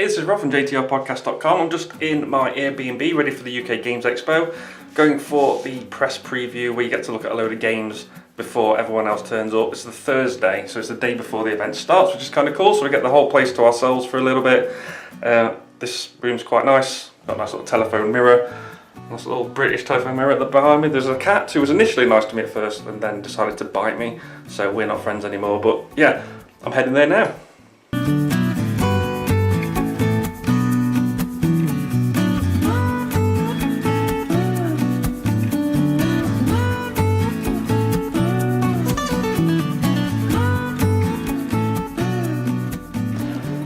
Hey, this is Rob from JTRpodcast.com. I'm just in my Airbnb ready for the UK Games Expo, going for the press preview where you get to look at a load of games before everyone else turns up. It's the Thursday, so it's the day before the event starts, which is kind of cool, so we get the whole place to ourselves for a little bit. This room's quite nice, got a nice little telephone mirror, nice little British telephone mirror at the behind me. There's a cat who was initially nice to me at first and then decided to bite me, so we're not friends anymore, but yeah, I'm heading there now.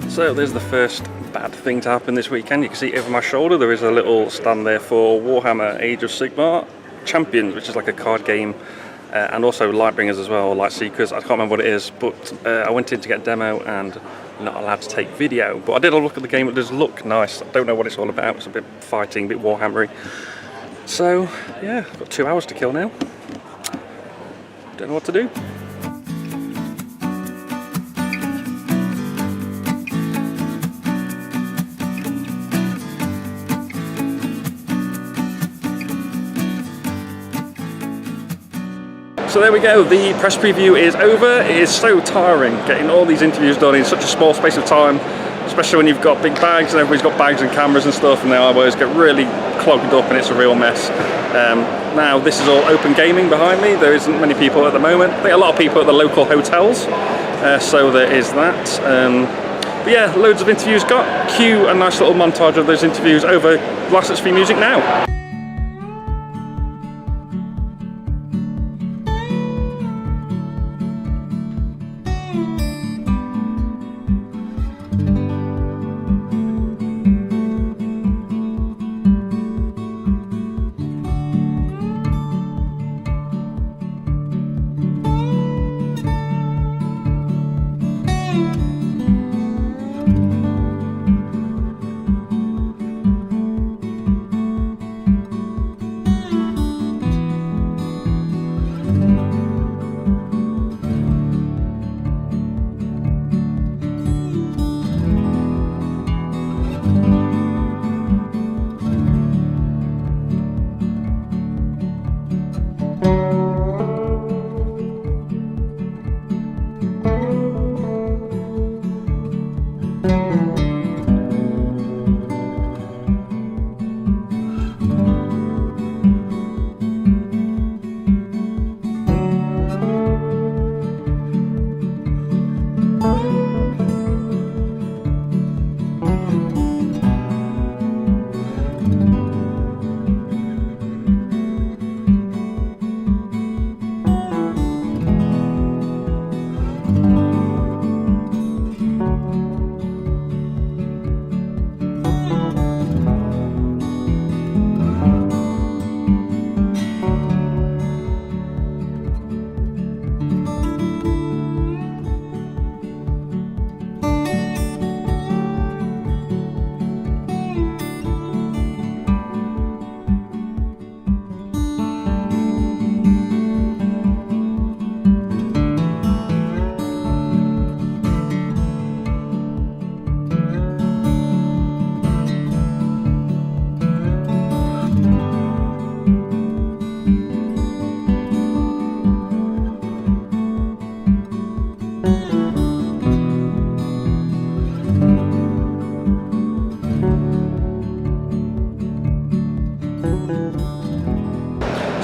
So there's the first bad thing to happen this weekend. You can see over my shoulder there is a little stand there for Warhammer Age of Sigmar Champions, which is like a card game, and also Lightbringers as well, Lightseekers. I can't remember what it is, but I went in to get a demo and not allowed to take video. But I did a look at the game, it does look nice. I don't know what it's all about, it's a bit fighting, a bit Warhammery. So yeah, I've got 2 hours to kill now. Don't know what to do. So there we go, the press preview is over. It is so tiring getting all these interviews done in such a small space of time, especially when you've got big bags and everybody's got bags and cameras and stuff, and the eyeballs get really clogged up and it's a real mess. Now this is all open gaming behind me. There isn't many people at the moment. I think a lot of people at the local hotels, so there is that. But yeah, loads of interviews got. Cue a nice little montage of those interviews over license-free music now.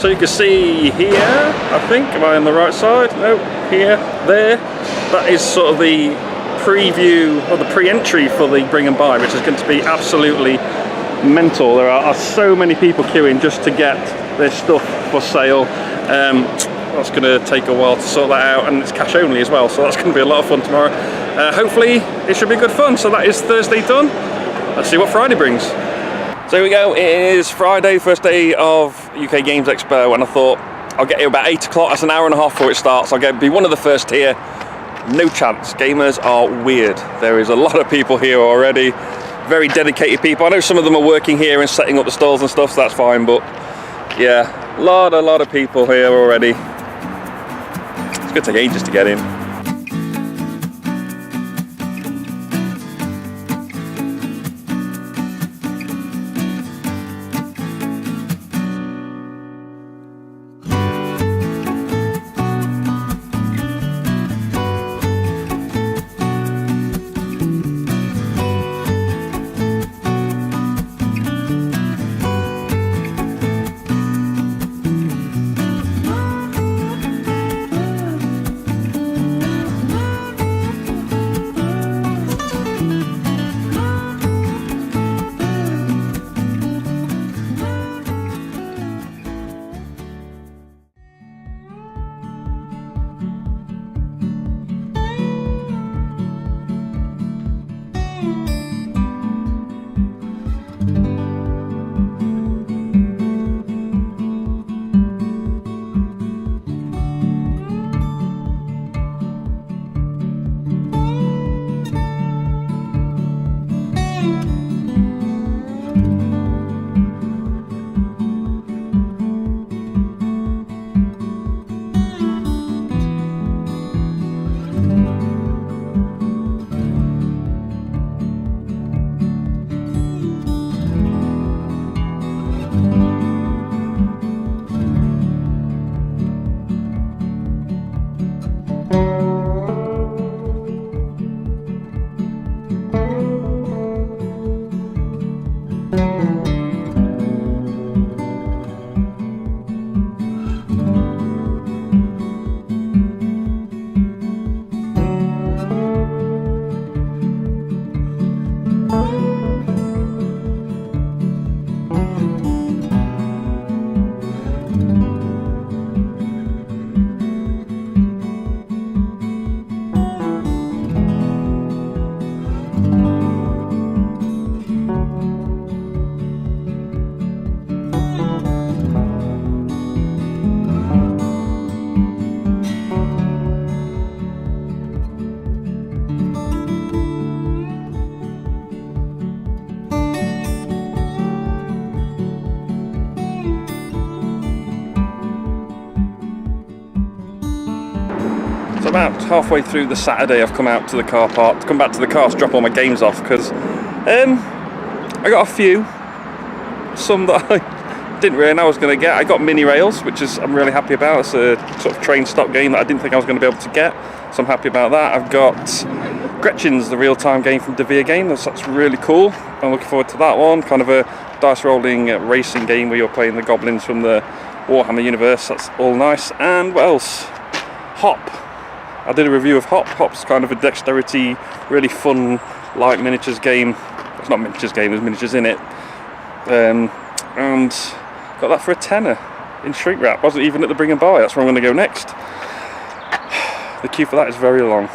So you can see here, I think, am I on the right side? No, here, there. That is sort of the preview, or the pre-entry for the Bring and Buy, which is going to be absolutely mental. There are so many people queuing just to get their stuff for sale. That's going to take a while to sort that out, and it's cash only as well, so that's going to be a lot of fun tomorrow. Hopefully it should be good fun. So that is Thursday done. Let's see what Friday brings. So here we go, it is Friday, first day of UK Games Expo, and I thought I'll get here about 8 o'clock, that's an hour and a half before it starts. I'll be one of the first here. No chance, gamers are weird. There is a lot of people here already, very dedicated people. I know some of them are working here and setting up the stalls and stuff, so that's fine, but yeah, a lot of people here already. It's going to take ages to get in. So about halfway through the Saturday, I've come out to the car park, to come back to the car to drop all my games off, because I got a few, some that I didn't really know I was going to get. I got Mini Rails, which is I'm really happy about. It's a sort of train stop game that I didn't think I was going to be able to get, so I'm happy about that. I've got Gretchen's, the real-time game from UK Games. That's really cool. I'm looking forward to that one. Kind of a dice rolling racing game where you're playing the goblins from the Warhammer universe. That's all nice. And what else? Hop. I did a review of Hop. Hop's kind of a dexterity, really fun, light miniatures game. It's not a miniatures game, there's miniatures in it. And got that for a tenner in shrink wrap. Wasn't even at the bring and buy. That's where I'm going to go next. The queue for that is very long.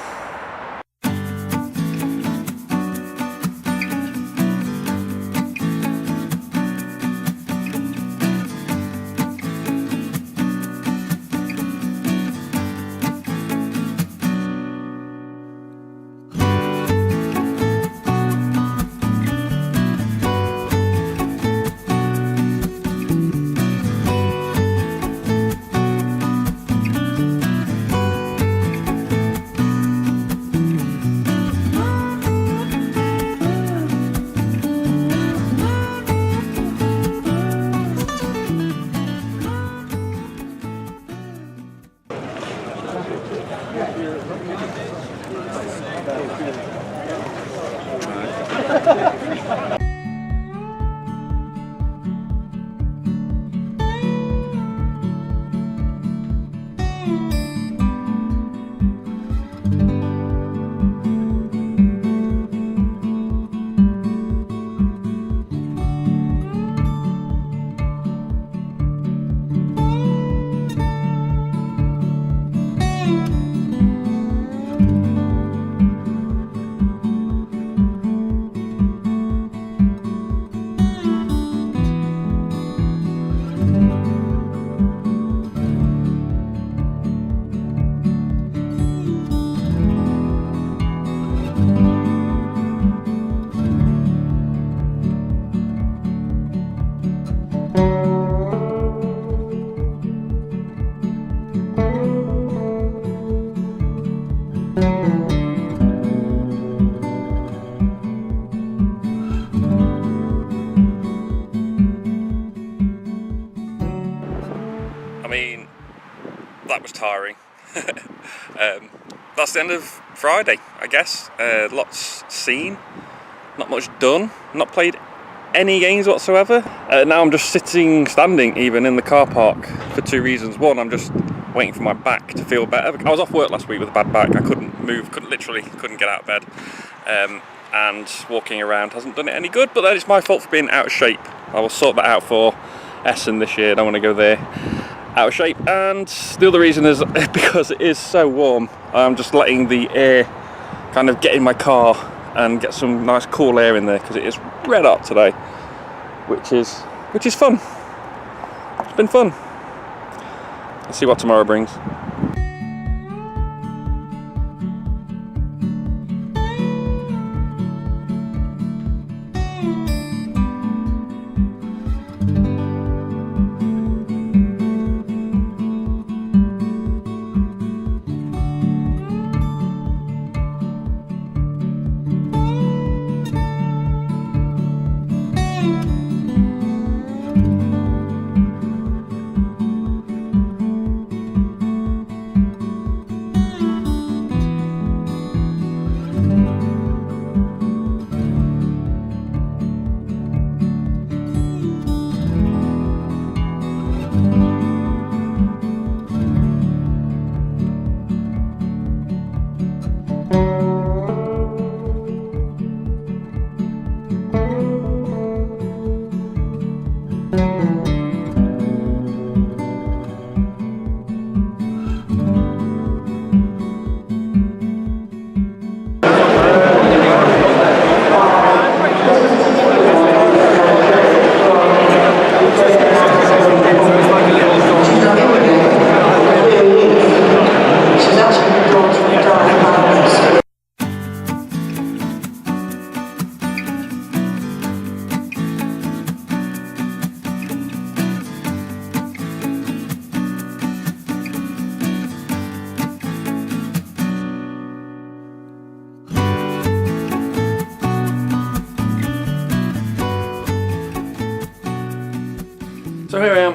I mean, that was tiring. That's the end of Friday, I guess. Lots seen, not much done, not played any games whatsoever. Now I'm just standing even in the car park for two reasons. One, I'm just waiting for my back to feel better. I was off work last week with a bad back. I couldn't move, couldn't get out of bed. And walking around hasn't done it any good, but then it's my fault for being out of shape. I will sort that out for Essen this year. I don't want to go there out of shape. And the other reason is because it is so warm. I'm just letting the air kind of get in my car and get some nice cool air in there, because it is red hot today, which is fun. It's been fun. Let's see what tomorrow brings.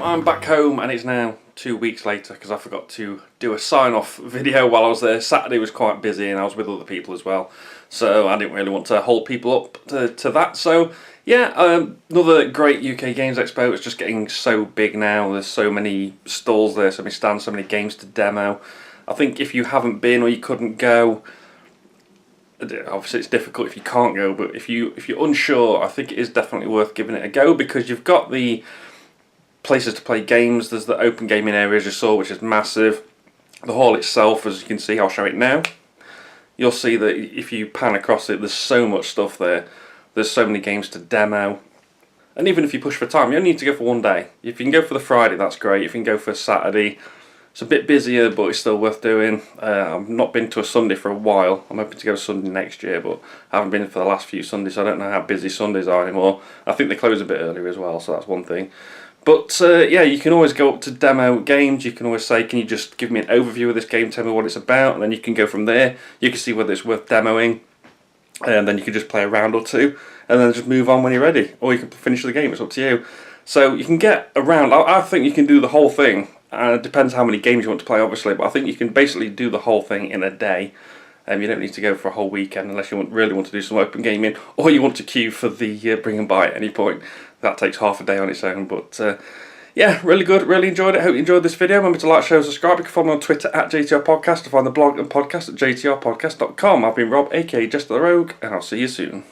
I'm back home and it's now 2 weeks later because I forgot to do a sign-off video while I was there. Saturday was quite busy and I was with other people as well, so I didn't really want to hold people up to that. So yeah, another great UK Games Expo. It's just getting so big now. There's so many stalls there, so many stands, so many games to demo. I think if you haven't been or you couldn't go, obviously it's difficult if you can't go, but if you're unsure, I think it is definitely worth giving it a go, because you've got the places to play games. There's the open gaming area, as you saw, which is massive. The hall itself, as you can see, I'll show it now. You'll see that if you pan across it, there's so much stuff there. There's so many games to demo. And even if you push for time, you only need to go for one day. If you can go for the Friday, that's great. If you can go for Saturday, it's a bit busier, but it's still worth doing. I've not been to a Sunday for a while. I'm hoping to go Sunday next year, but I haven't been for the last few Sundays, so I don't know how busy Sundays are anymore. I think they close a bit earlier as well, so that's one thing. But yeah, you can always go up to demo games. You can always say, can you just give me an overview of this game, tell me what it's about, and then you can go from there. You can see whether it's worth demoing, and then you can just play a round or two, and then just move on when you're ready. Or you can finish the game, it's up to you. So you can get around. I think you can do the whole thing. It depends how many games you want to play, obviously, but I think you can basically do the whole thing in a day. You don't need to go for a whole weekend unless you really want to do some open gaming, or you want to queue for the bring and buy at any point. That takes half a day on its own, but yeah, really good, really enjoyed it. Hope you enjoyed this video. Remember to like, share, subscribe. You can follow me on Twitter at JTR Podcast, to find the blog and podcast at jtrpodcast.com. I've been Rob, aka Jesta ThaRogue, and I'll see you soon.